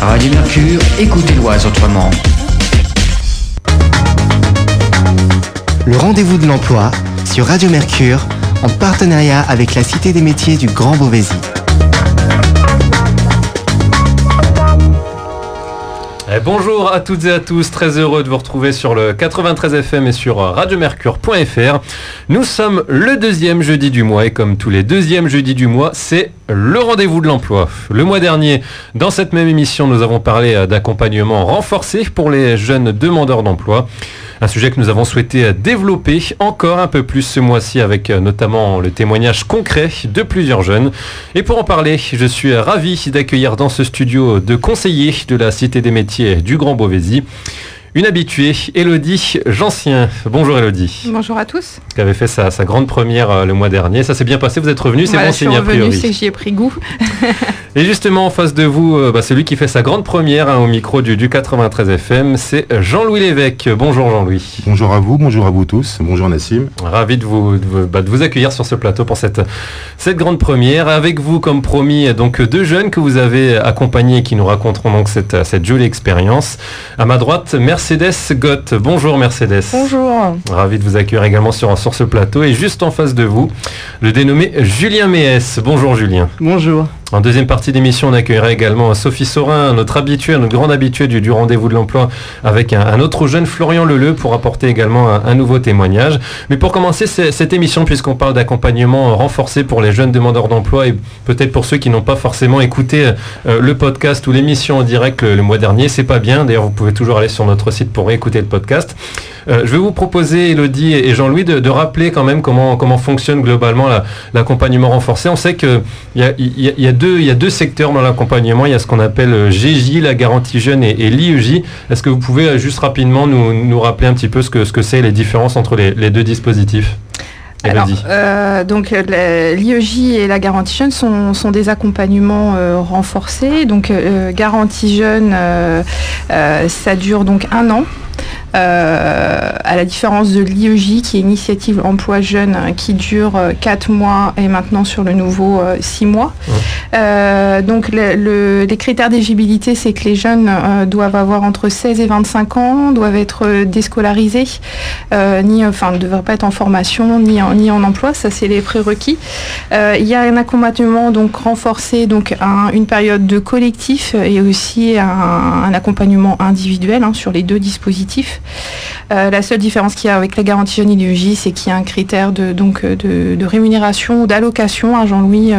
Radio Mercure, écoutez l'Oise autrement. Le rendez-vous de l'emploi sur Radio Mercure en partenariat avec la Cité des métiers du Grand Beauvaisis. Bonjour à toutes et à tous, très heureux de vous retrouver sur le 93 FM et sur radiomercure.fr. Nous sommes le deuxième jeudi du mois et comme tous les deuxièmes jeudis du mois, c'est le rendez-vous de l'emploi. Le mois dernier, dans cette même émission, nous avons parlé d'accompagnement renforcé pour les jeunes demandeurs d'emploi. Un sujet que nous avons souhaité développer encore un peu plus ce mois-ci avec notamment le témoignage concret de plusieurs jeunes. Et pour en parler, je suis ravi d'accueillir dans ce studio deux conseillers de la Cité des métiers du Grand Beauvaisis. Une habituée, Élodie Jancien. Bonjour Élodie. Bonjour à tous. Qui avait fait sa grande première le mois dernier. Ça s'est bien passé, vous êtes revenu, c'est bon signe a priori. C'est que j'y ai pris goût. Et justement en face de vous, celui qui fait sa grande première au micro du 93 FM, c'est Jean-Louis Lévesque. Bonjour Jean-Louis. Bonjour à vous tous. Bonjour Nassim. Ravi de vous accueillir sur ce plateau pour cette grande première. Avec vous, comme promis, donc deux jeunes que vous avez accompagnés et qui nous raconteront donc cette jolie expérience. À ma droite, Mercedes Gott. Bonjour Mercedes. Bonjour. Ravi de vous accueillir également sur ce plateau. Et juste en face de vous, le dénommé Julien Méès. Bonjour Julien. Bonjour. En deuxième partie d'émission, on accueillera également Sophie Saurin, notre grande habituée du rendez-vous de l'emploi, avec un autre jeune, Florian Leleu, pour apporter également un nouveau témoignage. Mais pour commencer cette émission, puisqu'on parle d'accompagnement renforcé pour les jeunes demandeurs d'emploi et peut-être pour ceux qui n'ont pas forcément écouté le podcast ou l'émission en direct le mois dernier, c'est pas bien. D'ailleurs, vous pouvez toujours aller sur notre site pour écouter le podcast. Je vais vous proposer, Élodie et Jean-Louis, de rappeler quand même comment fonctionne globalement l'accompagnement renforcé. On sait qu'il y a deux secteurs dans l'accompagnement. Il y a ce qu'on appelle GJ, la garantie jeune, et l'IEJ. Est-ce que vous pouvez juste rapidement nous rappeler un petit peu ce que c'est, les différences entre les deux dispositifs ? Alors, donc l'IEJ et la garantie jeune sont des accompagnements renforcés. Donc garantie jeune, ça dure donc 1 an. À la différence de l'IEJ qui est Initiative Emploi Jeune qui dure 4 mois et maintenant sur le nouveau 6 mois. Donc les critères d'éligibilité, c'est que les jeunes doivent avoir entre 16 et 25 ans, doivent être déscolarisés, ne devraient pas être en formation ni en emploi, ça c'est les prérequis. Il y a un accompagnement donc renforcé, donc une période de collectif et aussi un accompagnement individuel sur les deux dispositifs. La seule différence qu'il y a avec la garantie jeune et l'IEJ, c'est qu'il y a un critère de rémunération ou d'allocation, à Jean-Louis,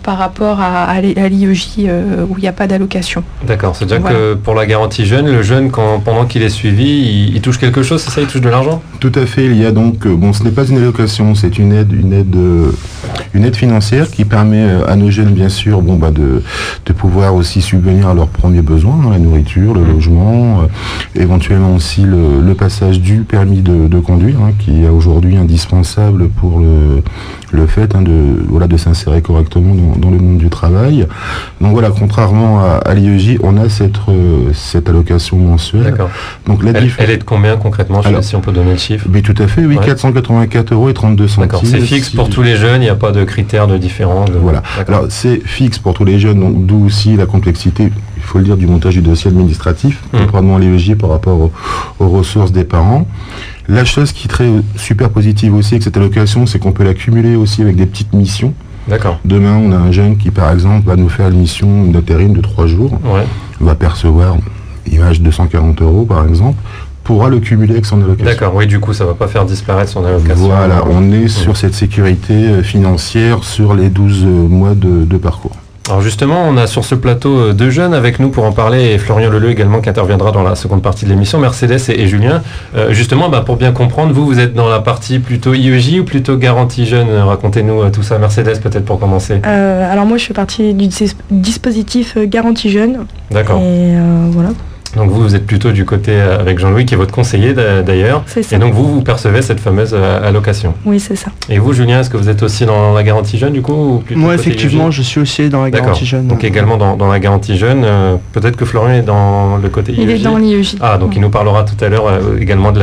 par rapport à l'IEJ où il n'y a pas d'allocation. D'accord, c'est-à-dire que pour la garantie jeune, le jeune, pendant qu'il est suivi, il touche quelque chose, c'est ça, il touche de l'argent ? Tout à fait, il y a donc, ce n'est pas une allocation, c'est une aide financière qui permet à nos jeunes, bien sûr, de pouvoir aussi subvenir à leurs premiers besoins, la nourriture, le logement, éventuellement aussi le passage du permis de conduire, qui est aujourd'hui indispensable pour le fait de s'insérer correctement dans le monde du travail. Donc voilà, contrairement à l'IEJ, on a cette allocation mensuelle. D'accord. Donc elle est de combien concrètement, si on peut donner le chiffre ? Mais tout à fait, oui, 484,32 €. D'accord, c'est fixe pour tous les jeunes, il n'y a pas de critères de différence. Voilà, alors c'est fixe pour tous les jeunes, donc d'où aussi la complexité, il faut le dire, du montage du dossier administratif, probablement l'IEJ par rapport aux ressources des parents. La chose qui est très super positive aussi avec cette allocation, c'est qu'on peut la cumuler aussi avec des petites missions. D'accord. Demain, on a un jeune qui, par exemple, va nous faire une mission d'intérim de 3 jours, va percevoir, image 240 € par exemple, pourra le cumuler avec son allocation. D'accord, oui, du coup, ça ne va pas faire disparaître son allocation. Voilà, on est sur cette sécurité financière sur les 12 mois de parcours. Alors justement, on a sur ce plateau deux jeunes avec nous pour en parler, et Florian Leleu également qui interviendra dans la seconde partie de l'émission, Mercedes et Julien. Justement, pour bien comprendre, vous êtes dans la partie plutôt IEJ ou plutôt garantie jeune ? Racontez-nous tout ça. Mercedes, peut-être pour commencer. Alors moi, je fais partie du dispositif garantie jeune. D'accord. Et voilà. Donc vous êtes plutôt du côté avec Jean-Louis qui est votre conseiller d'ailleurs. C'est ça. Et donc vous percevez cette fameuse allocation. Oui, c'est ça. Et vous, Julien, est-ce que vous êtes aussi dans la garantie jeune du coup ou plutôt Moi, côté effectivement, IEJ? je suis aussi dans la garantie jeune. Donc également dans la garantie jeune. Peut-être que Florian est dans le côté IEJ. Il est dans l'IEJ. Ah, donc il nous parlera tout à l'heure également de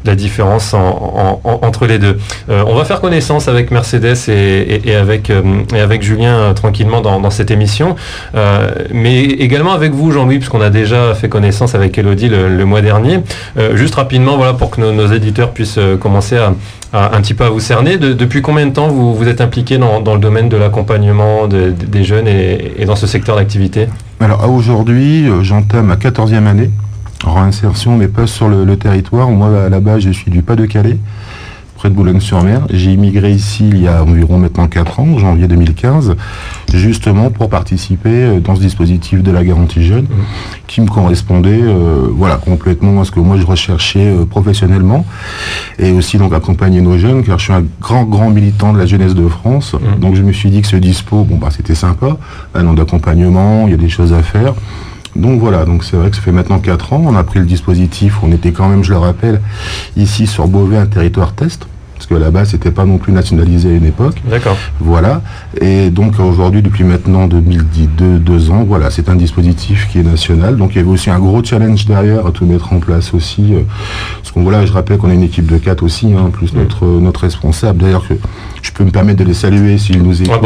la différence entre les deux. On va faire connaissance avec Mercedes et avec Julien tranquillement dans cette émission. Mais également avec vous, Jean-Louis, puisqu'on a déjà fait connaissance avec Elodie le mois dernier. Juste rapidement, voilà, pour que nos éditeurs puissent commencer à un petit peu à vous cerner. Depuis combien de temps vous êtes impliqué dans le domaine de l'accompagnement des jeunes et dans ce secteur d'activité? Alors aujourd'hui, j'entame ma 14e année en réinsertion, mais pas sur le territoire. Moi, à la base, je suis du Pas-de-Calais, près de Boulogne-sur-Mer. J'ai immigré ici il y a environ maintenant 4 ans, janvier 2015, justement pour participer dans ce dispositif de la garantie jeune, qui me correspondait complètement à ce que moi je recherchais professionnellement, et aussi donc accompagner nos jeunes, car je suis un grand militant de la jeunesse de France. Donc je me suis dit que ce dispo, c'était sympa, un an d'accompagnement, il y a des choses à faire. Donc voilà, donc c'est vrai que ça fait maintenant 4 ans, on a pris le dispositif, on était quand même, je le rappelle, ici sur Beauvais, un territoire test, parce qu'à la base, c'était pas non plus nationalisé à une époque. D'accord. Voilà, et donc aujourd'hui, depuis maintenant 2 ans, voilà, c'est un dispositif qui est national, donc il y avait aussi un gros challenge derrière à tout mettre en place aussi, parce qu'on voilà, je rappelle qu'on a une équipe de 4 aussi, plus notre responsable, d'ailleurs que je peux me permettre de les saluer s'ils nous écoutent.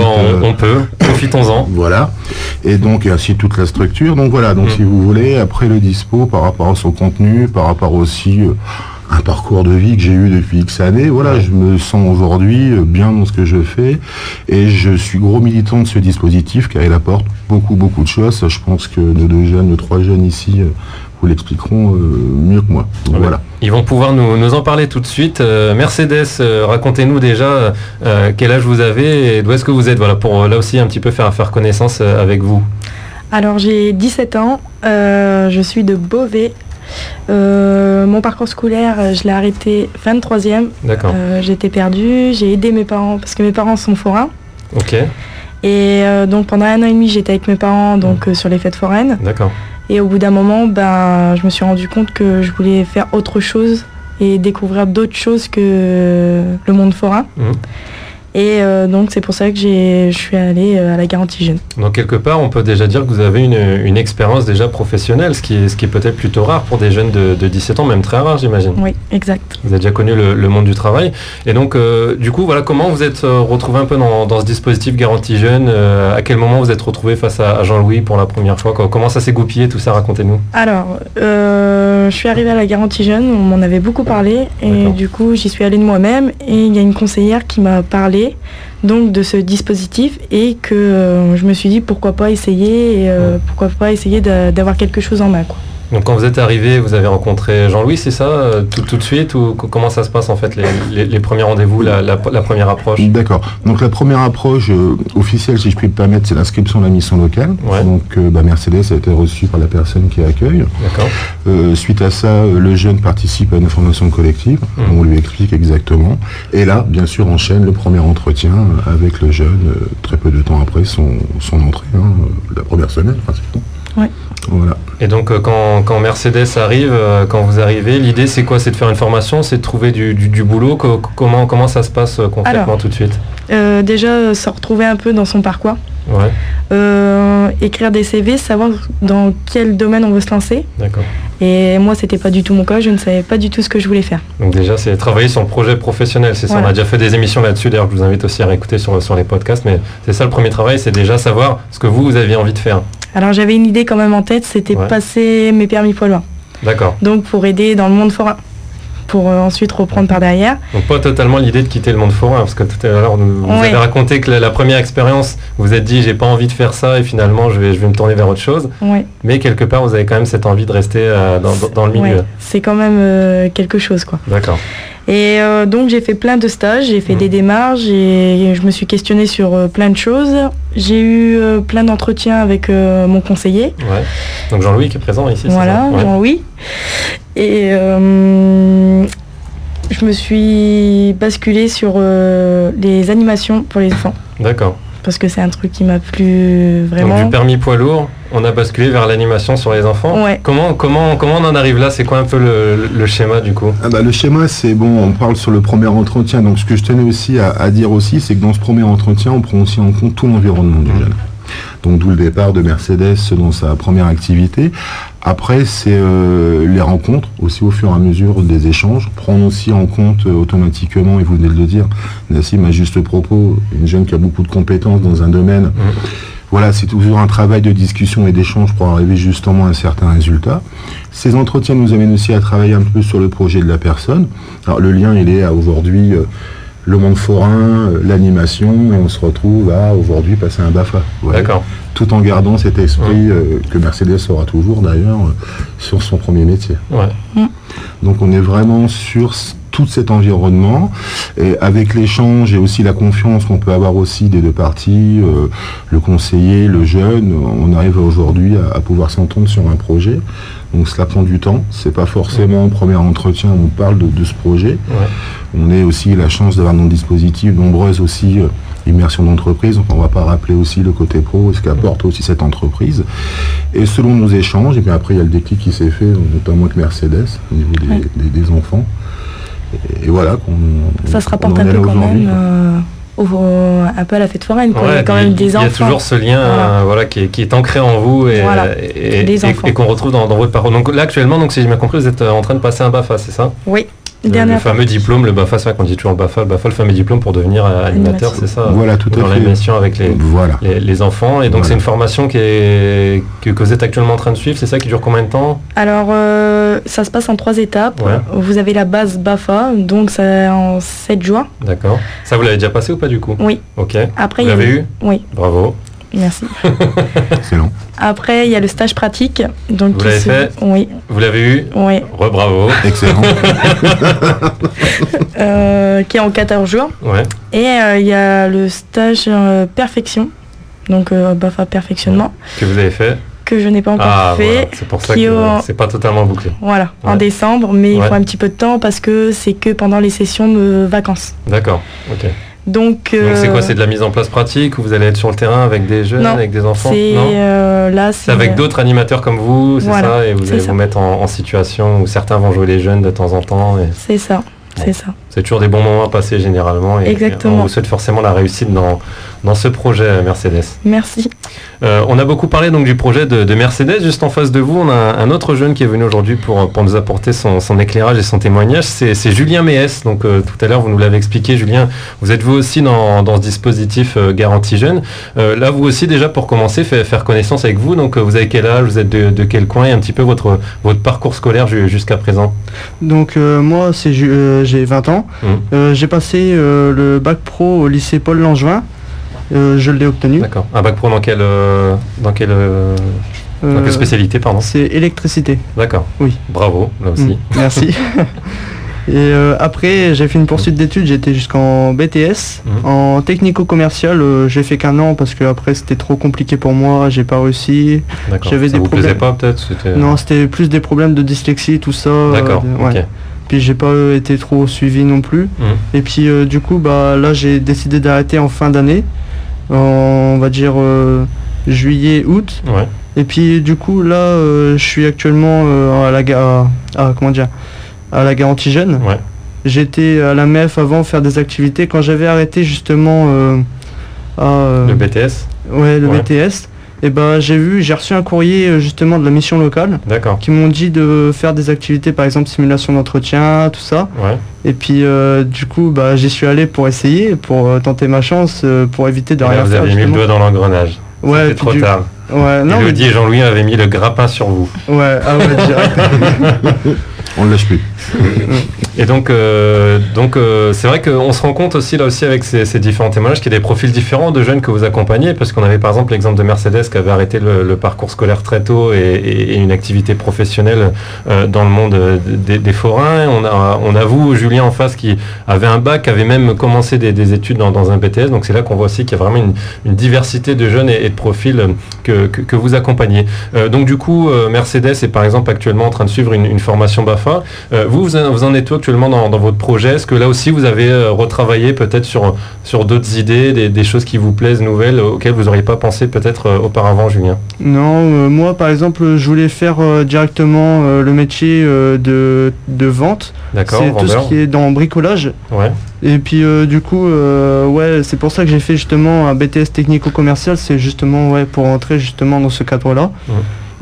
On peut, profitons-en. Voilà, et donc ainsi toute la structure. Donc voilà, donc si vous voulez, après le dispo, par rapport à son contenu, par rapport aussi un parcours de vie que j'ai eu depuis X années, voilà, je me sens aujourd'hui bien dans ce que je fais, et je suis gros militant de ce dispositif car il apporte beaucoup de choses. Je pense que nos 3 jeunes ici vous l'expliqueront mieux que moi. Donc, voilà. Ils vont pouvoir nous en parler tout de suite. Mercedes, racontez-nous déjà quel âge vous avez et d'où est-ce que vous êtes, voilà, pour là aussi un petit peu faire connaissance avec vous. Alors j'ai 17 ans, je suis de Beauvais. Mon parcours scolaire, je l'ai arrêté fin de 3e. D'accord. J'étais perdue, j'ai aidé mes parents parce que mes parents sont forains. Ok. Et donc pendant 1 an et demi, j'étais avec mes parents sur les fêtes foraines. D'accord. Et au bout d'un moment, je me suis rendu compte que je voulais faire autre chose et découvrir d'autres choses que le monde forain. Et donc c'est pour ça que je suis allée à la garantie jeune. Donc quelque part, on peut déjà dire que vous avez une expérience déjà professionnelle, ce qui est peut-être plutôt rare pour des jeunes de 17 ans, même très rare, j'imagine. Oui, exact. Vous avez déjà connu le monde du travail. Et donc, du coup, voilà, comment vous êtes retrouvé un peu dans ce dispositif garantie jeune? À quel moment vous êtes retrouvé face à Jean-Louis pour la première fois? Comment ça s'est goupillé, tout ça? Racontez-nous. Alors, je suis arrivée à la garantie jeune, on m'en avait beaucoup parlé, et du coup, j'y suis allée de moi-même, et il y a une conseillère qui m'a parlé donc de ce dispositif, et que je me suis dit pourquoi pas essayer d'avoir quelque chose en main, quoi. Donc quand vous êtes arrivé, vous avez rencontré Jean-Louis, c'est ça, tout de suite, ou comment ça se passe en fait les premiers rendez-vous, la première approche? D'accord. Donc la première approche officielle, si je puis me permettre, c'est l'inscription de la mission locale. Ouais. Donc Mercedes a été reçue par la personne qui accueille. D'accord. Suite à ça, le jeune participe à une formation collective. On lui explique exactement. Et là, bien sûr, enchaîne le premier entretien avec le jeune, très peu de temps après son entrée, la première semaine pratiquement. Ouais. Voilà. Et donc quand Mercedes arrive, quand vous arrivez, l'idée c'est quoi? C'est de faire une formation, c'est de trouver du boulot? Comment ça se passe concrètement? Alors, tout de suite? Déjà, se retrouver un peu dans son parcours. Ouais. Écrire des CV, savoir dans quel domaine on veut se lancer. D'accord. Et moi, c'était pas du tout mon cas, je ne savais pas du tout ce que je voulais faire. Donc déjà, c'est travailler sur le projet professionnel, c'est ça. Voilà. On a déjà fait des émissions là-dessus, d'ailleurs je vous invite aussi à réécouter sur les podcasts, mais c'est ça le premier travail, c'est déjà savoir ce que vous aviez envie de faire. Alors j'avais une idée quand même en tête, c'était passer mes permis poids lourds. D'accord. Donc pour aider dans le monde forain, pour ensuite reprendre par derrière. Donc pas totalement l'idée de quitter le monde forain, parce que tout à l'heure vous avez raconté que la première expérience, vous vous êtes dit j'ai pas envie de faire ça et finalement je vais me tourner vers autre chose. Oui. Mais quelque part vous avez quand même cette envie de rester dans le milieu. Ouais. C'est quand même quelque chose, quoi. D'accord. Et donc j'ai fait plein de stages, j'ai fait des démarches, et je me suis questionnée sur plein de choses. J'ai eu plein d'entretiens avec mon conseiller. Ouais. Donc Jean-Louis qui est présent ici. Voilà, c'est ça? Jean-Louis. Et je me suis basculée sur les animations pour les enfants. D'accord. Parce que c'est un truc qui m'a plu vraiment. Donc du permis poids lourd On a basculé vers l'animation sur les enfants. Ouais. Comment on en arrive là? C'est quoi un peu le schéma du coup? Le schéma, c'est bon, on parle sur le premier entretien. Donc ce que je tenais aussi à dire aussi, c'est que dans ce premier entretien, on prend aussi en compte tout l'environnement du jeune. Donc d'où le départ de Mercedes dans sa première activité. Après, c'est les rencontres, aussi au fur et à mesure des échanges. Prendre aussi en compte automatiquement, et vous venez de le dire, Nassim, à juste propos, une jeune qui a beaucoup de compétences dans un domaine. Voilà, c'est toujours un travail de discussion et d'échange pour arriver justement à un certain résultat. Ces entretiens nous amènent aussi à travailler un peu sur le projet de la personne. Alors le lien, il est à aujourd'hui le monde forain, l'animation, et on se retrouve à aujourd'hui passer un BAFA. D'accord. Tout en gardant cet esprit que Mercedes aura toujours d'ailleurs sur son premier métier. Ouais. Donc on est vraiment sur tout cet environnement, et avec l'échange et aussi la confiance qu'on peut avoir aussi des deux parties, le conseiller, le jeune, on arrive aujourd'hui à pouvoir s'entendre sur un projet. Donc cela prend du temps, c'est pas forcément au premier entretien où on parle de ce projet. Ouais. On a aussi la chance d'avoir dans le dispositif nombreuses aussi immersion d'entreprise, donc on ne va pas rappeler aussi le côté pro, ce qu'apporte aussi cette entreprise. Et selon nos échanges, et puis après il y a le déclic qui s'est fait, notamment avec Mercedes, au niveau des enfants. Et voilà ça se rapporte un peu quand même un peu à la fête foraine, quoi. Ouais, il y a quand même des enfants. Il y a toujours ce lien qui est ancré en vous et qu'on retrouve dans votre parole. Donc là actuellement, donc, si j'ai bien compris, vous êtes en train de passer un BAFA, c'est ça? Oui. Le fameux diplôme, le BAFA, c'est vrai qu'on dit toujours BAFA, le fameux diplôme pour devenir animateur, c'est ça? Voilà, tout à fait. Dans l'animation avec les enfants. Et donc c'est une formation que vous êtes actuellement en train de suivre, c'est ça, qui dure combien de temps? Alors, ça se passe en 3 étapes. Ouais. Vous avez la base BAFA, donc c'est en 7 jours. D'accord. Ça, vous l'avez déjà passé ou pas du coup? Oui. Ok. Après, vous l'avez eu? Oui. Bravo. Merci. Excellent. Après, il y a le stage pratique. Donc vous l'avez fait? Oui. Vous l'avez eu? Oui. Bravo. Excellent. Qui est en 14 jours. Ouais. Et il y a le stage perfection. Donc BAFA perfectionnement. Que vous avez fait? Que je n'ai pas encore fait. Voilà. C'est pour ça que c'est pas totalement bouclé. Voilà, en décembre, mais il faut un petit peu de temps parce que c'est que pendant les sessions de vacances. D'accord, ok. Donc c'est quoi? C'est de la mise en place pratique ou vous allez être sur le terrain avec des jeunes, avec des enfants? C'est avec d'autres animateurs comme vous, c'est ça? Et vous allez vous mettre en situation où certains vont jouer les jeunes de temps en temps. C'est ça. C'est ça. C'est toujours des bons moments à passer généralement. Et exactement. On vous souhaite forcément la réussite dans ce projet, Mercedes. Merci. On a beaucoup parlé donc du projet de Mercedes. Juste en face de vous, on a un autre jeune qui est venu aujourd'hui pour nous apporter son éclairage et son témoignage. C'est Julien Méès. Donc tout à l'heure, vous nous l'avez expliqué, Julien. Vous êtes vous aussi dans ce dispositif Garantie Jeune. Là, vous aussi, déjà pour commencer, faire connaissance avec vous. Donc vous avez quel âge? Vous êtes de quel coin? Et un petit peu votre parcours scolaire jusqu'à présent. Donc moi, j'ai 20 ans. J'ai passé le bac pro au lycée Paul Langevin. Je l'ai obtenu. D'accord. Un bac pro dans quelle spécialité, pardon? C'est électricité. D'accord. Oui. Bravo, là aussi. Merci. Et après, j'ai fait une poursuite d'études. J'étais jusqu'en BTS. En technico-commercial, j'ai fait qu'1 an parce que après c'était trop compliqué pour moi. J'ai pas réussi. D'accord. J'avais ça vous plaisait pas peut-être? Non, c'était plus des problèmes de dyslexie, tout ça. D'accord. Ok. Puis j'ai pas été trop suivi non plus. Et puis du coup, là j'ai décidé d'arrêter en fin d'année. On va dire juillet, août. Ouais. Et puis du coup là, je suis actuellement à la Garantie Jeune. Ouais. J'étais à la MEF avant faire des activités. Quand j'avais arrêté justement le BTS. Ouais, le BTS. Et j'ai reçu un courrier justement de la mission locale. D'accord. Qui m'ont dit de faire des activités, par exemple simulation d'entretien, tout ça. Ouais. Et puis du coup j'y suis allé pour essayer, pour tenter ma chance, pour éviter de rien vous faire. Vous avez mis le doigt dans l'engrenage. Ouais. C'était trop tard. Ouais, non. Elodie et Jean-Louis avaient mis le grappin sur vous. Ouais, direct. On ne lâche plus. Et donc c'est vrai qu'on se rend compte aussi là aussi avec ces différents témoignages qu'il y a des profils différents de jeunes que vous accompagnez, parce qu'on avait par exemple l'exemple de Mercedes qui avait arrêté le parcours scolaire très tôt et une activité professionnelle dans le monde des forains. On a vous, Julien, en face, qui avait un bac, avait même commencé des études dans un BTS. Donc c'est là qu'on voit aussi qu'il y a vraiment une diversité de jeunes et de profils que vous accompagnez. Donc du coup, Mercedes est par exemple actuellement en train de suivre une formation BAFA. Vous en êtes où actuellement dans votre projet? Est-ce que là aussi vous avez retravaillé peut-être sur d'autres idées, des choses qui vous plaisent, nouvelles, auxquelles vous n'auriez pas pensé peut-être auparavant, Julien? Non, moi par exemple je voulais faire directement le métier de vente. D'accord, c'est tout ce qui est dans bricolage. Ouais. Et puis du coup, ouais, c'est pour ça que j'ai fait justement un BTS technico-commercial, c'est justement pour entrer justement dans ce cadre-là.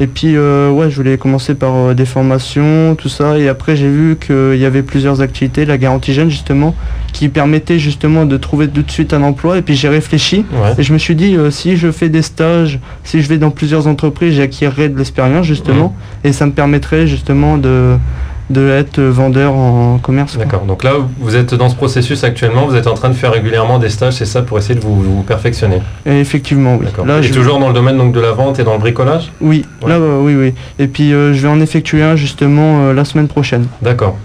Et puis ouais, je voulais commencer par des formations, tout ça, et après j'ai vu qu'il y avait plusieurs activités, la garantie jeune justement, qui permettait justement de trouver tout de suite un emploi, et puis j'ai réfléchi, et je me suis dit, si je fais des stages, si je vais dans plusieurs entreprises, j'acquérerai de l'expérience justement, et ça me permettrait justement de être vendeur en commerce. D'accord, donc là vous êtes dans ce processus actuellement, vous êtes en train de faire régulièrement des stages, c'est ça, pour essayer de vous perfectionner? Et effectivement, oui. Là, toujours dans le domaine donc, de la vente et dans le bricolage? Oui, là oui. Et puis je vais en effectuer un justement la semaine prochaine. D'accord.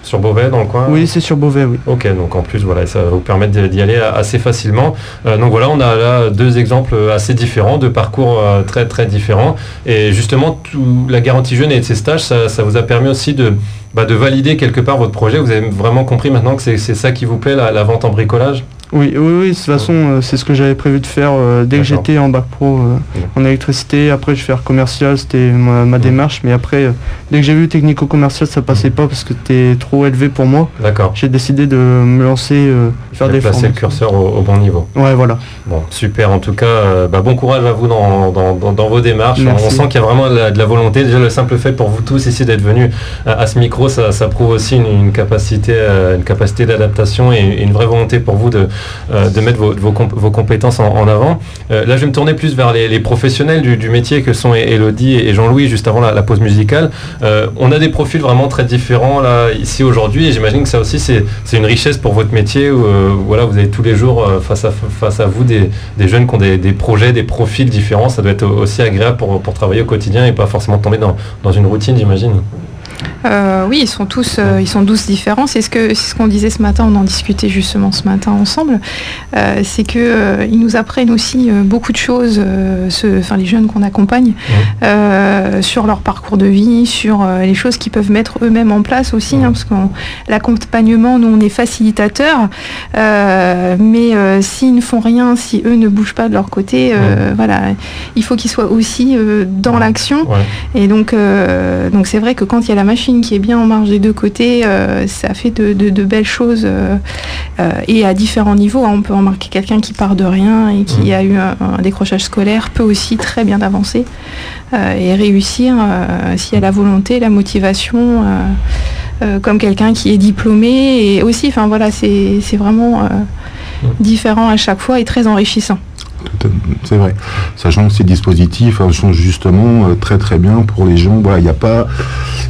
Sur Beauvais, dans le coin? Oui, c'est sur Beauvais, oui. Ok, donc en plus, voilà, ça va vous permettre d'y aller assez facilement. Donc voilà, on a là 2 exemples assez différents, 2 parcours très très différents. Et justement, la garantie jeune et ces stages, ça vous a permis aussi de valider quelque part votre projet. Vous avez vraiment compris maintenant que c'est ça qui vous plaît, la vente en bricolage? Oui, de toute façon, c'est ce que j'avais prévu de faire dès que j'étais en bac pro en électricité. Après, je vais faire commercial, c'était ma démarche. Mais après, dès que j'ai vu technico-commercial, ça passait pas parce que c'était trop élevé pour moi. D'accord. J'ai décidé de me lancer, faire des formations. Placer le curseur au bon niveau. Ouais, voilà. Bon, super. En tout cas, bon courage à vous dans vos démarches. Merci. On sent qu'il y a vraiment de la volonté. Déjà, le simple fait pour vous tous ici d'être venus à ce micro, ça prouve aussi une capacité d'adaptation et une vraie volonté pour vous de mettre vos compétences en avant. Là, je vais me tourner plus vers les professionnels du métier que sont Elodie et Jean-Louis, juste avant la pause musicale. On a des profils vraiment très différents là, ici aujourd'hui, et j'imagine que ça aussi, c'est une richesse pour votre métier, où voilà, vous avez tous les jours face à vous des jeunes qui ont des projets, des profils différents. Ça doit être aussi agréable pour travailler au quotidien et pas forcément tomber dans une routine, j'imagine. Oui, ils sont tous différents. C'est ce qu'on disait ce matin, on en discutait justement ce matin ensemble. C'est que ils nous apprennent aussi beaucoup de choses, les jeunes qu'on accompagne, sur leur parcours de vie, sur les choses qu'ils peuvent mettre eux-mêmes en place aussi, parce que l'accompagnement, nous on est facilitateurs, mais s'ils ne font rien, si eux ne bougent pas de leur côté, voilà, il faut qu'ils soient aussi dans l'action. Et donc c'est vrai que quand il y a la machine qui est bien en marge des 2 côtés, ça fait de belles choses, et à différents niveaux. On peut remarquer quelqu'un qui part de rien et qui a eu un décrochage scolaire peut aussi très bien avancer et réussir s'il y a la volonté, la motivation, comme quelqu'un qui est diplômé, et aussi, enfin voilà, c'est vraiment différent à chaque fois et très enrichissant. C'est vrai, sachant que ces dispositifs sont justement très très bien pour les gens. Voilà, il n'y a pas,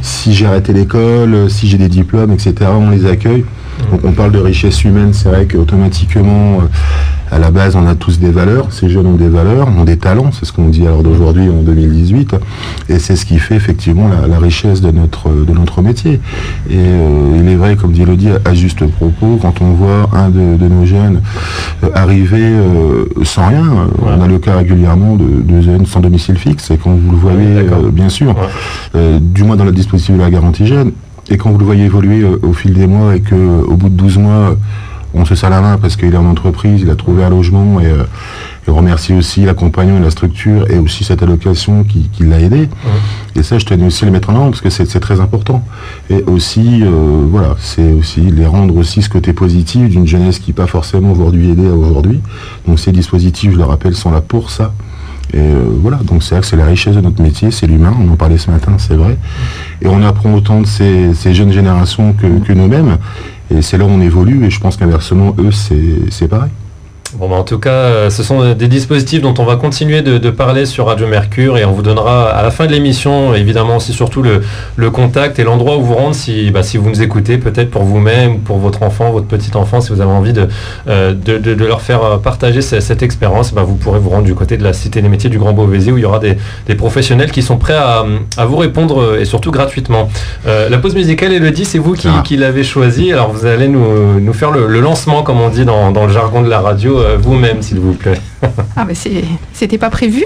si j'ai arrêté l'école, si j'ai des diplômes, etc., on les accueille. Donc on parle de richesse humaine, c'est vrai qu'automatiquement, à la base, on a tous des valeurs. Ces jeunes ont des valeurs, ont des talents, c'est ce qu'on dit à l'heure d'aujourd'hui en 2018, et c'est ce qui fait effectivement la richesse de notre métier. Et il est vrai, comme dit Elodie, à juste propos, quand on voit un de nos jeunes arriver sans rien, on a le cas régulièrement de jeunes sans domicile fixe, et quand vous le voyez, bien sûr, du moins dans le dispositif de la garantie jeune, et quand vous le voyez évoluer au fil des mois, et qu'au bout de 12 mois, on se serre la main parce qu'il est en entreprise, il a trouvé un logement, et on remercie aussi l'accompagnant et la structure, et aussi cette allocation qui l'a aidé. Et ça, je tenais aussi à le mettre en avant parce que c'est très important. Et aussi, voilà, c'est aussi les rendre aussi ce côté positif d'une jeunesse qui n'est pas forcément aujourd'hui aidée à aujourd'hui. Donc ces dispositifs, je le rappelle, sont là pour ça. Et voilà, donc c'est vrai que c'est la richesse de notre métier, c'est l'humain, on en parlait ce matin, c'est vrai. Et on apprend autant de ces jeunes générations que nous-mêmes. Et c'est là où on évolue, et je pense qu'inversement, eux, c'est pareil. Bon, en tout cas, ce sont des dispositifs dont on va continuer de parler sur Radio Mercure, et on vous donnera à la fin de l'émission, évidemment, aussi surtout le contact et l'endroit où vous rendre si vous nous écoutez, peut-être pour vous-même, pour votre enfant, votre petit enfant, si vous avez envie de leur faire partager cette expérience, vous pourrez vous rendre du côté de la Cité des métiers du Grand Beauvaisis, où il y aura des professionnels qui sont prêts à vous répondre, et surtout gratuitement. La pause musicale, Elodie, c'est vous qui l'avez choisie. Alors vous allez nous faire le lancement, comme on dit dans le jargon de la radio, vous-même, s'il vous plaît. Ah, mais c'était pas prévu.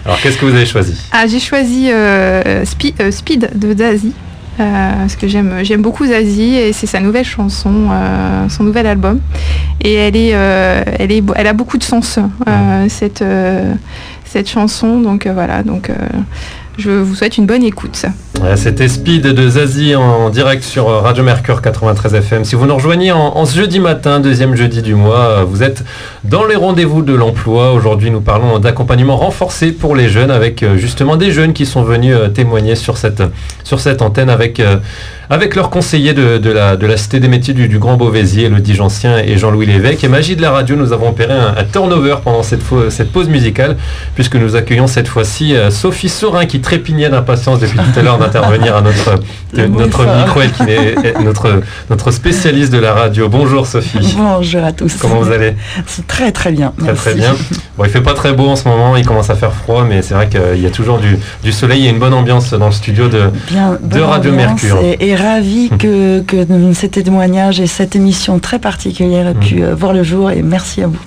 Alors, qu'est-ce que vous avez choisi? J'ai choisi Speed de Daisy. parce que j'aime beaucoup Zazie et c'est sa nouvelle chanson, son nouvel album. Et elle a beaucoup de sens, cette chanson. Donc voilà, je vous souhaite une bonne écoute. C'était Speed de Zazie en direct sur Radio Mercure 93 FM. Si vous nous rejoignez en ce jeudi matin, deuxième jeudi du mois, vous êtes dans les rendez-vous de l'emploi. Aujourd'hui, nous parlons d'accompagnement renforcé pour les jeunes avec justement des jeunes qui sont venus témoigner sur cette antenne avec leurs conseillers de la Cité des métiers du Grand Beauvaisis, Elodie Jancien et Jean-Louis Lévesque. Et Magie de la radio, nous avons opéré un turnover pendant cette pause musicale, puisque nous accueillons cette fois-ci Sophie Saurin qui trépignait d'impatience depuis tout à l'heure d'intervenir à notre micro, elle qui est notre spécialiste de la radio. Bonjour Sophie. Bonjour à tous. Comment vous allez? C'est très très bien. Très bien. Bon, il fait pas très beau en ce moment, il commence à faire froid, mais c'est vrai qu'il y a toujours du soleil et une bonne ambiance dans le studio de Radio Mercure. Et ravi que ces témoignages et cette émission très particulière aient pu voir le jour, et merci à vous.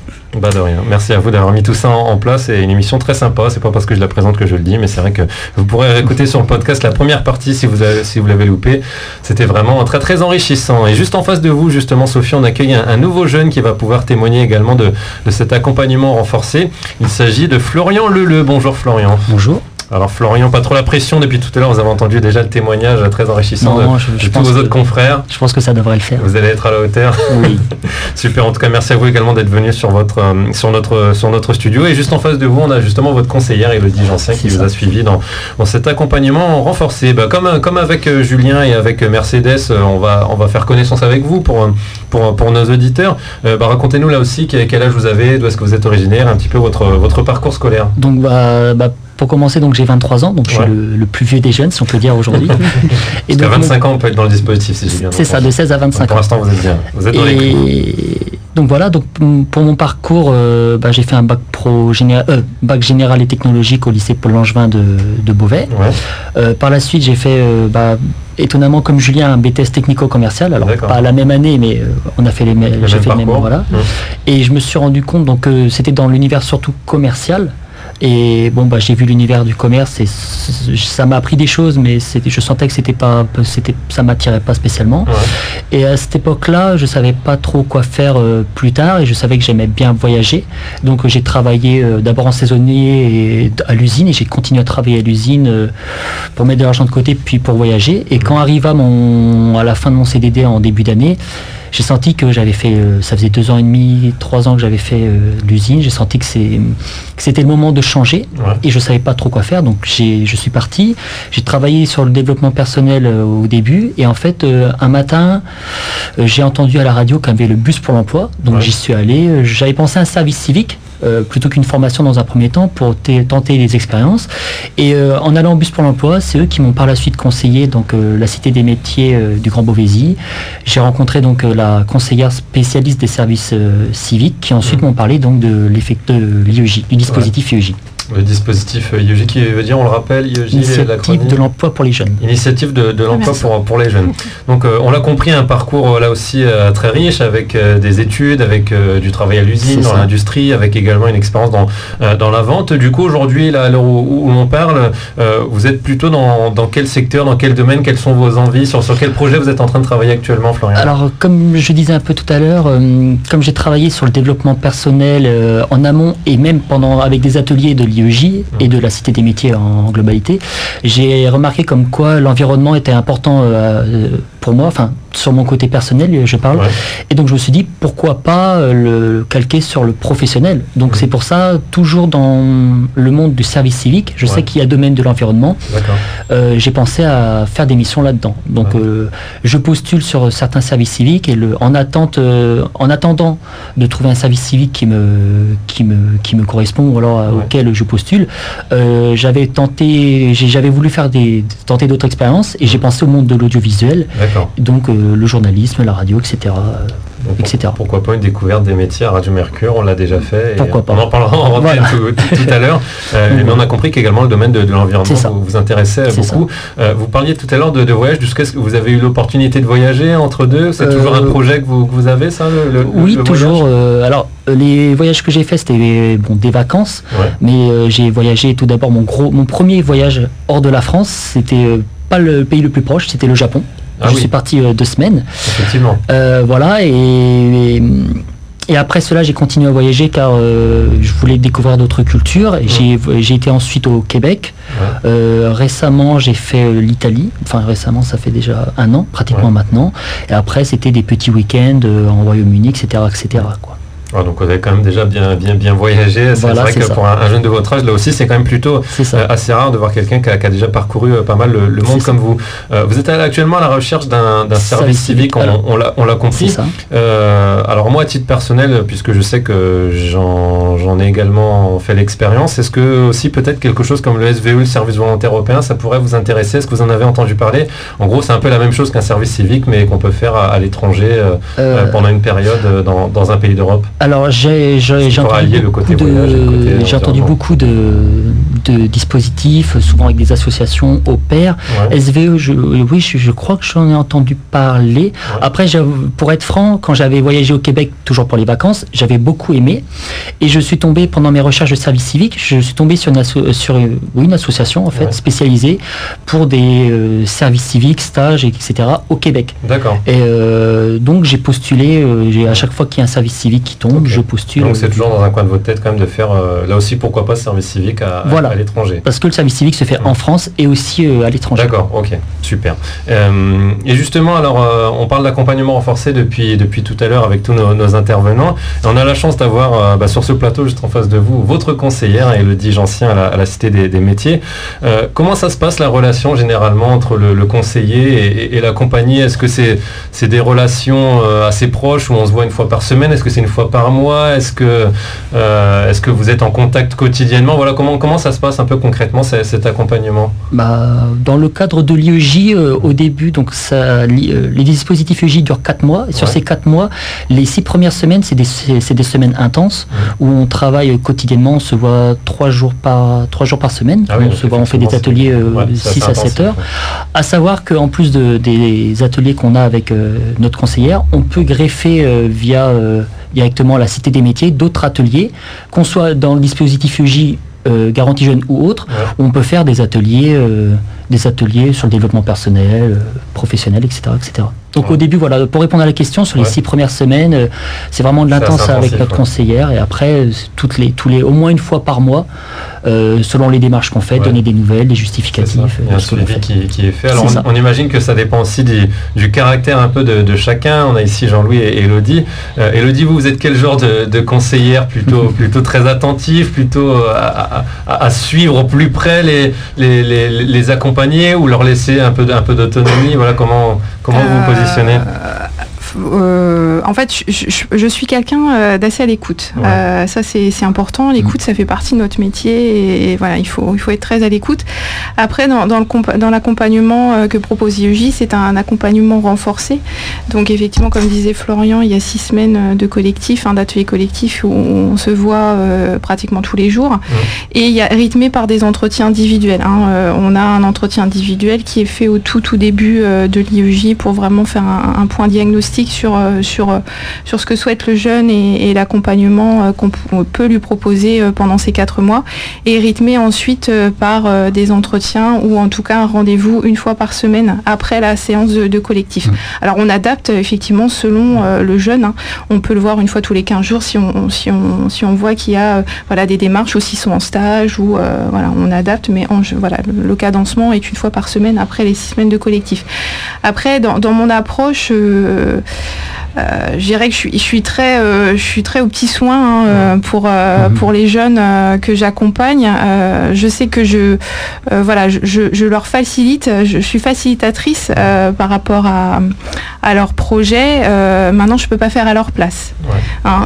Bah de rien, merci à vous d'avoir mis tout ça en place. C'est une émission très sympa, c'est pas parce que je la présente que je le dis, mais c'est vrai que vous pourrez réécouter sur le podcast la première partie si vous l'avez loupé. C'était vraiment très très enrichissant. Et juste en face de vous, justement Sophie, on accueille un nouveau jeune qui va pouvoir témoigner également de cet accompagnement renforcé. Il s'agit de Florian Leleu. Bonjour Florian. Bonjour. Alors Florian, pas trop la pression depuis tout à l'heure, vous avez entendu déjà le témoignage très enrichissant de tous vos autres confrères. Je pense que ça devrait le faire. Vous allez être à la hauteur. Oui. Super, en tout cas merci à vous également d'être venu sur notre studio. Et juste en face de vous, on a justement votre conseillère Elodie Jancien qui vous a suivi dans cet accompagnement renforcé. Comme avec Julien et avec Mercedes, on va faire connaissance avec vous pour nos auditeurs. Racontez-nous là aussi quel âge vous avez, d'où est-ce que vous êtes originaire, un petit peu votre parcours scolaire. Donc pour commencer, donc j'ai 23 ans, donc je suis le plus vieux des jeunes, si on peut dire aujourd'hui. Et donc, à 25 ans, on peut être dans le dispositif, si j'ai bien compris. C'est ça, de 16 à 25 ans. Pour l'instant, vous êtes bien. Vous êtes dans les clous. Donc voilà, donc pour mon parcours, j'ai fait un bac général et technologique au lycée Paul Langevin de Beauvais. Par la suite, j'ai fait étonnamment comme Julien un BTS technico-commercial, alors pas la même année, mais on a fait les mêmes, j'ai fait le même, voilà. Et je me suis rendu compte donc c'était dans l'univers surtout commercial. Et j'ai vu l'univers du commerce et ça m'a appris des choses, mais je sentais que ça m'attirait pas spécialement. Et à cette époque-là, je savais pas trop quoi faire plus tard, et je savais que j'aimais bien voyager. Donc j'ai travaillé d'abord en saisonnier à l'usine, et j'ai continué à travailler à l'usine pour mettre de l'argent de côté, puis pour voyager. Et quand arriva à la fin de mon CDD en début d'année, j'ai senti que j'avais fait, ça faisait 2 ans et demi, 3 ans que j'avais fait l'usine. J'ai senti que c'était le moment de changer, et je savais pas trop quoi faire. Donc je suis parti. J'ai travaillé sur le développement personnel au début, et en fait un matin j'ai entendu à la radio qu'il y avait le bus pour l'emploi. Donc j'y suis allé. J'avais pensé à un service civique plutôt qu'une formation dans un premier temps pour tenter les expériences. Et en allant au bus pour l'emploi, c'est eux qui m'ont par la suite conseillé donc la Cité des métiers du Grand Beauvaisis. J'ai rencontré donc la conseillère spécialiste des services civiques qui ensuite m'ont parlé donc de l'effet de l'IEJ, du dispositif IEJ. Le dispositif IEJ qui veut dire, on le rappelle, IEJ, Initiative de l'emploi pour les jeunes. Initiative de l'emploi pour les jeunes. Donc on l'a compris, un parcours là aussi très riche, avec des études, avec du travail à l'usine, dans l'industrie, avec également une expérience dans la vente. Du coup aujourd'hui, là, à l'heure où on parle, vous êtes plutôt dans quel secteur, dans quel domaine, quelles sont vos envies, sur quel projet vous êtes en train de travailler actuellement, Florian? Alors comme je disais un peu tout à l'heure, comme j'ai travaillé sur le développement personnel en amont, et même avec des ateliers de l'IEJ et de la Cité des métiers en globalité, j'ai remarqué comme quoi l'environnement était important pour moi, enfin sur mon côté personnel je parle, et donc je me suis dit pourquoi pas le calquer sur le professionnel. Donc c'est pour ça, toujours dans le monde du service civique, je sais qu'il y a domaine de l'environnement, j'ai pensé à faire des missions là-dedans. Donc je postule sur certains services civiques, et en attendant de trouver un service civique qui me correspond, ou alors auquel je postule, j'avais voulu tenter d'autres expériences, et j'ai pensé au monde de l'audiovisuel, donc le journalisme, la radio, etc. Donc, pourquoi pas une découverte des métiers à Radio Mercure, on l'a déjà fait. Pourquoi pas. On en parlera en rentrée tout à l'heure. Mais on a compris qu'également le domaine de l'environnement vous intéressait beaucoup. Vous parliez tout à l'heure de voyage. Est-ce que vous avez eu l'opportunité de voyager entre deux? C'est toujours un projet que vous avez, ça, oui, toujours. Alors, les voyages que j'ai faits, c'était des vacances. Mais j'ai voyagé tout d'abord, mon premier voyage hors de la France, c'était pas le pays le plus proche, c'était le Japon. Je suis parti 2 semaines. Effectivement. Voilà, et après cela, j'ai continué à voyager car je voulais découvrir d'autres cultures. Et j'ai été ensuite au Québec. Récemment, j'ai fait l'Italie. Enfin, récemment, ça fait déjà 1 an, pratiquement maintenant. Et après, c'était des petits week-ends en Royaume-Uni, etc., quoi. Donc vous avez quand même déjà bien voyagé. C'est vrai que pour un jeune de votre âge, là aussi, c'est quand même plutôt assez rare de voir quelqu'un qui a déjà parcouru pas mal le monde comme vous. Vous êtes actuellement à la recherche d'un service civique, on l'a compris. Alors moi, à titre personnel, puisque je sais que j'en ai également fait l'expérience, est-ce que aussi peut-être quelque chose comme le SVE, le service volontaire européen, ça pourrait vous intéresser? Est-ce que vous en avez entendu parler? En gros, c'est un peu la même chose qu'un service civique, mais qu'on peut faire à l'étranger pendant une période dans un pays d'Europe. Alors j'ai entendu beaucoup de dispositifs, souvent avec des associations au pair. SVE, je crois que j'en ai entendu parler. Après, pour être franc, quand j'avais voyagé au Québec, toujours pour les vacances, j'avais beaucoup aimé. Et je suis tombé, pendant mes recherches de service civique, je suis tombé sur une association en fait, spécialisée pour des services civiques, stages, etc. au Québec. D'accord. Et donc j'ai postulé, à chaque fois qu'il y a un service civique qui tombe, je postule. Donc c'est toujours dans un coin de votre tête quand même de faire, là aussi pourquoi pas, ce service civique à l'étranger. Parce que le service civique se fait en France et aussi à l'étranger. D'accord, ok, super. Et justement, alors on parle d'accompagnement renforcé depuis tout à l'heure avec tous nos intervenants. Et on a la chance d'avoir sur ce plateau, juste en face de vous, votre conseillère, Élodie Jeancien à la Cité des Métiers. Comment ça se passe la relation généralement entre le conseiller et la compagnie? Est-ce que c'est des relations assez proches où on se voit une fois par semaine? Est-ce que c'est une fois par mois? Est-ce que vous êtes en contact quotidiennement? Voilà, comment ça se passe un peu concrètement cet accompagnement? Dans le cadre de l'IEJ, au début, donc les dispositifs IEJ durent 4 mois. Et sur ces 4 mois, les 6 premières semaines, c'est des semaines intenses où on travaille quotidiennement. On se voit 3 jours par semaine. On fait des ateliers 6 à 7 heures. À savoir qu'en plus des ateliers qu'on a avec notre conseillère, on peut greffer via directement la Cité des Métiers d'autres ateliers, qu'on soit dans le dispositif IEJ Garantie Jeune ou autre, où on peut faire des ateliers sur le développement personnel, professionnel, etc. Donc au début, voilà, pour répondre à la question, sur les 6 premières semaines, c'est vraiment de l'intense avec notre conseillère, et après, au moins une fois par mois, selon les démarches qu'on fait, donner des nouvelles, des justificatifs. Il y a un suivi qui est fait. Alors on imagine que ça dépend aussi du caractère un peu de chacun. On a ici Jean-Louis et Élodie. Élodie, vous êtes quel genre de conseillère? Plutôt très attentive, plutôt à suivre au plus près les accompagner, ou leur laisser un peu d'autonomie? Voilà, comment vous vous positionnez? En fait, je suis quelqu'un d'assez à l'écoute. Ça, c'est important. L'écoute, ça fait partie de notre métier, et voilà, il faut être très à l'écoute. Après, dans l'accompagnement que propose IEJ, c'est un accompagnement renforcé. Donc, effectivement, comme disait Florian, il y a 6 semaines de collectif, d'ateliers collectifs où on se voit pratiquement tous les jours. Et il y a rythmé par des entretiens individuels. On a un entretien individuel qui est fait au tout début de l'IEJ pour vraiment faire un point diagnostic sur ce que souhaite le jeune et l'accompagnement qu'on peut lui proposer pendant ces 4 mois, et rythmé ensuite par des entretiens ou en tout cas un rendez-vous une fois par semaine après la séance de collectif. Alors on adapte effectivement selon le jeune. On peut le voir une fois tous les 15 jours si on voit qu'il y a des démarches, ou s'ils sont en stage, ou on adapte, mais le cadencement est une fois par semaine après les 6 semaines de collectif. Après, dans mon approche, je dirais que je suis très aux petits soins pour les jeunes que j'accompagne. Je sais que je leur facilite, je suis facilitatrice par rapport à leur projet. Maintenant, je peux pas faire à leur place.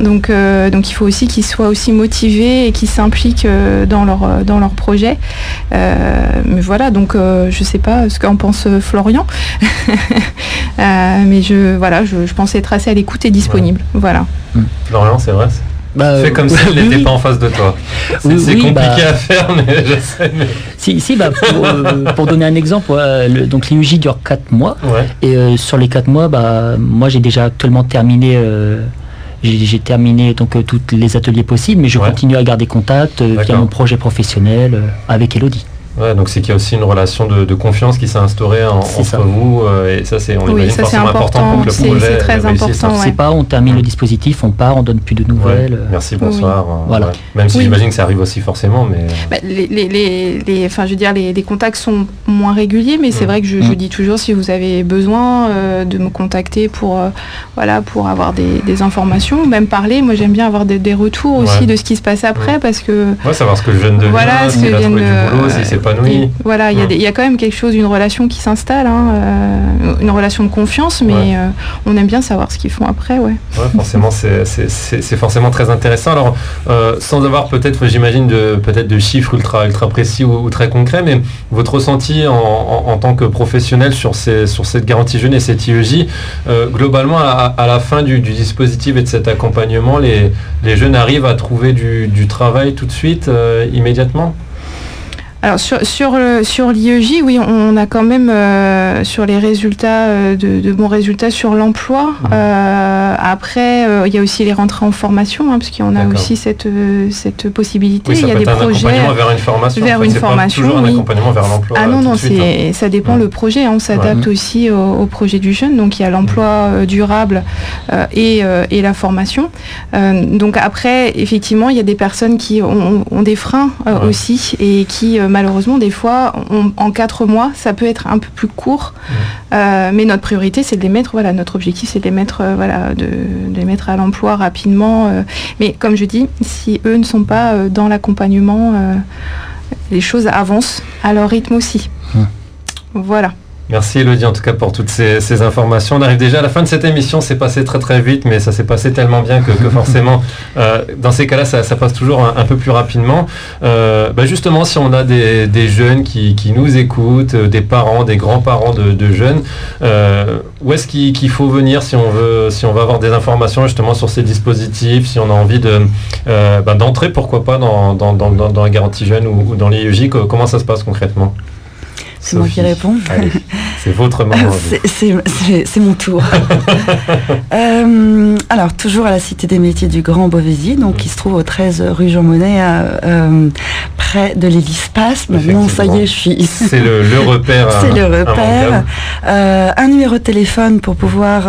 Donc il faut aussi qu'ils soient aussi motivés et qu'ils s'impliquent dans leur projet. Mais voilà, donc je sais pas ce qu'en pense Florian. Mais je pense être assez à l'écoute et disponible. Voilà. Florian, c'est vrai. Fais comme si elle n'était pas en face de toi. C'est compliqué à faire, mais je sais. Mais... pour donner un exemple, donc l'IEJ dure 4 mois. Et sur les 4 mois, moi j'ai déjà actuellement terminé. J'ai terminé donc tous les ateliers possibles, mais je continue à garder contact via mon projet professionnel avec Élodie. Ouais, donc c'est qu'il y a aussi une relation de confiance qui s'est instaurée entre vous, et ça c'est, on imagine forcément important pour que le projet c'est très important. C'est pas, on termine le dispositif, on part, on donne plus de nouvelles. Ouais, merci, bonsoir. Voilà. Ouais. Même si j'imagine que ça arrive aussi forcément, mais. Les contacts sont moins réguliers, mais c'est vrai que je dis toujours, si vous avez besoin de me contacter pour avoir des informations, ou même parler. Moi j'aime bien avoir des retours aussi de ce qui se passe après, parce que savoir ce que le jeune devient, s'il a trouvé du boulot, s'il s'épanouit. Voilà, il y a quand même quelque chose, une relation qui s'installe, une relation de confiance, mais on aime bien savoir ce qu'ils font après. Ouais, forcément, c'est forcément très intéressant. Alors, sans avoir peut-être, j'imagine, de chiffres ultra précis ou très concrets, mais votre ressenti en tant que professionnel sur cette garantie jeune et cette IEJ, globalement, à la fin du dispositif et de cet accompagnement, les jeunes arrivent à trouver du travail tout de suite, immédiatement? Alors sur l'IEJ, oui, on a quand même sur les résultats de bons résultats sur l'emploi. Après, il y a aussi les rentrées en formation, parce qu'on a aussi cette possibilité. Oui, il y a des projets accompagnement vers une formation. Vers une formation, pas toujours un accompagnement vers l'emploi. Ah non, ça dépend le projet. On s'adapte aussi au projet du jeune. Donc il y a l'emploi durable et la formation. Donc après, effectivement, il y a des personnes qui ont des freins aussi et qui malheureusement, des fois, en 4 mois, ça peut être un peu plus court. Mais notre priorité, c'est de les mettre, notre objectif, c'est de les mettre, de les mettre à l'emploi rapidement. Mais comme je dis, si eux ne sont pas dans l'accompagnement, les choses avancent à leur rythme aussi. Voilà. Merci Elodie en tout cas pour toutes ces informations. On arrive déjà à la fin de cette émission, c'est passé très très vite, mais ça s'est passé tellement bien que forcément dans ces cas-là ça passe toujours un peu plus rapidement. Justement, si on a des jeunes qui nous écoutent, des parents, des grands-parents de jeunes, où est-ce qu'il faut venir si on veut avoir des informations justement sur ces dispositifs, si on a envie d'entrer pourquoi pas dans la garantie jeune ou dans l'IEJ, comment ça se passe concrètement? C'est moi qui réponds. Allez, c'est votre moment. C'est mon tour. Alors, toujours à la Cité des métiers du Grand Beauvaisis, donc qui se trouve au 13 rue Jean Monnet, près de l'Hélice-Passe. Maintenant, ça y est, je suis... C'est le repère. C'est le repère. Un numéro de téléphone pour pouvoir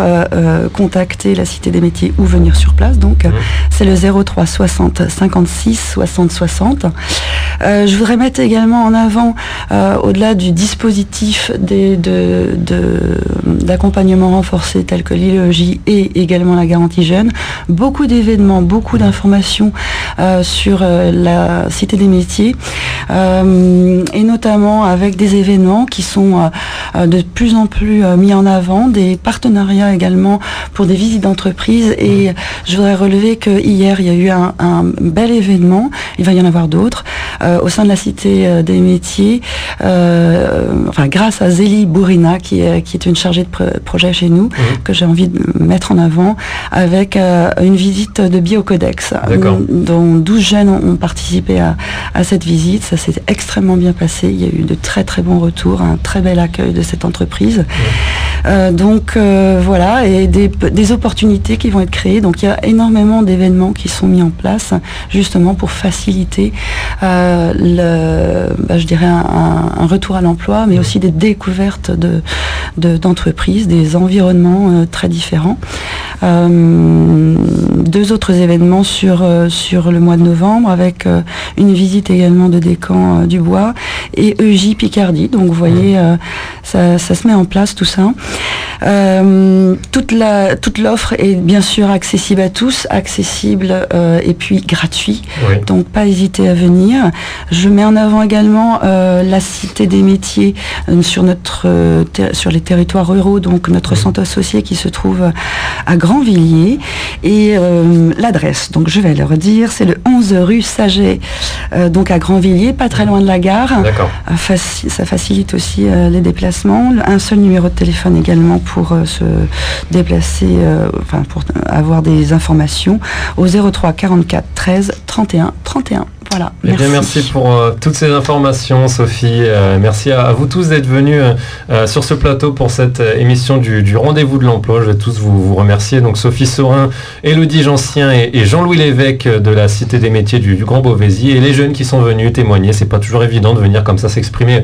contacter la Cité des métiers ou venir sur place. Donc, c'est le 03 60 56 60 60. Je voudrais mettre également en avant, au-delà du dispositif d'accompagnement renforcé tel que l'IEJ et également la garantie jeune, beaucoup d'événements, beaucoup d'informations sur la Cité des métiers, et notamment avec des événements qui sont de plus en plus mis en avant, des partenariats également pour des visites d'entreprise. Et je voudrais relever que hier il y a eu un bel événement, il va y en avoir d'autres, au sein de la Cité des métiers, grâce à Zélie Bourina qui est une chargée de projet chez nous, que j'ai envie de mettre en avant, avec une visite de Biocodex, dont 12 jeunes ont participé à cette visite. Ça s'est extrêmement bien passé, il y a eu de très très bons retours, un très bel accueil de cette entreprise. Voilà, et des opportunités qui vont être créées. Donc il y a énormément d'événements qui sont mis en place justement pour faciliter je dirais un retour à l'emploi, mais aussi des découvertes d'entreprises, des environnements très différents. 2 autres événements sur le mois de novembre, avec une visite également de Descamps du Bois et EJ Picardie. Donc vous voyez, ça se met en place tout ça. Toute l'offre est bien sûr accessible à tous, accessible et puis gratuit. Donc pas hésiter à venir. Je mets en avant également la Cité des métiers sur les territoires ruraux, donc notre centre associé qui se trouve à Grandvilliers, et l'adresse, donc je vais leur dire, c'est le 11 rue Saget, donc à Grandvilliers, pas très loin de la gare. Ça facilite aussi les déplacements. Un seul numéro de téléphone également pour se déplacer, pour avoir des informations, au 03 44 13 31 31. Voilà. Eh bien, merci pour toutes ces informations, Sophie. Merci à vous tous d'être venus sur ce plateau pour cette émission du Rendez-vous de l'Emploi. Je vais tous vous remercier. Donc, Sophie Saurin, Élodie Jancien et Jean-Louis Lévesque de la Cité des métiers du Grand Beauvaisis, et les jeunes qui sont venus témoigner. C'est pas toujours évident de venir comme ça s'exprimer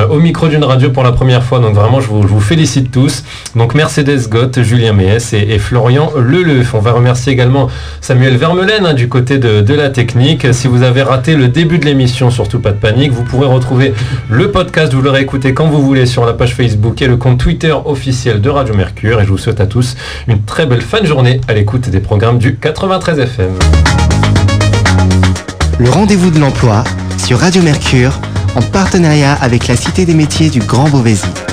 au micro d'une radio pour la première fois. Donc, vraiment, je vous félicite tous. Donc, Mercedes Gott, Julien Méès et Florian Leleu. On va remercier également Samuel Vermeulen du côté de la technique. Si vous avez raté le début de l'émission, surtout pas de panique, vous pourrez retrouver le podcast, vous l'aurez écouté quand vous voulez sur la page Facebook et le compte Twitter officiel de Radio Mercure. Et je vous souhaite à tous une très belle fin de journée à l'écoute des programmes du 93 FM. Le Rendez-vous de l'Emploi sur Radio Mercure en partenariat avec la Cité des métiers du Grand Beauvaisis.